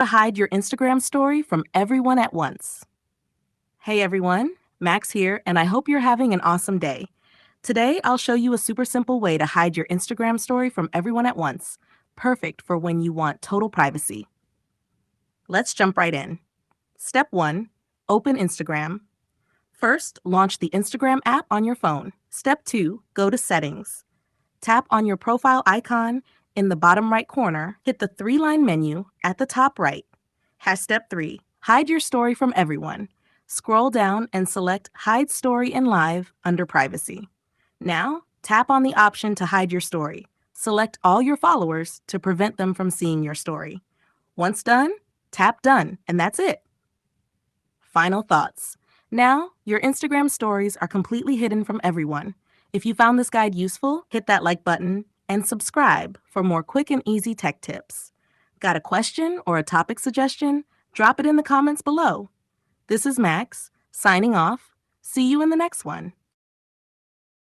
To hide your Instagram story from everyone at once. Hey everyone, Max here, and I hope you're having an awesome day. Today, I'll show you a super simple way to hide your Instagram story from everyone at once. Perfect for when you want total privacy. Let's jump right in. Step 1. Open Instagram. First, launch the Instagram app on your phone. Step 2. Go to Settings. Tap on your profile icon in the bottom right corner. Hit the 3-line menu at the top right. Step 3. Hide your story from everyone. Scroll down and select Hide Story in Live under Privacy. Now, tap on the option to hide your story. Select all your followers to prevent them from seeing your story. Once done, tap Done, and that's it. Final thoughts. Now, your Instagram stories are completely hidden from everyone. If you found this guide useful, hit that like button and subscribe for more quick and easy tech tips. Got a question or a topic suggestion? Drop it in the comments below. This is Max, signing off. See you in the next one.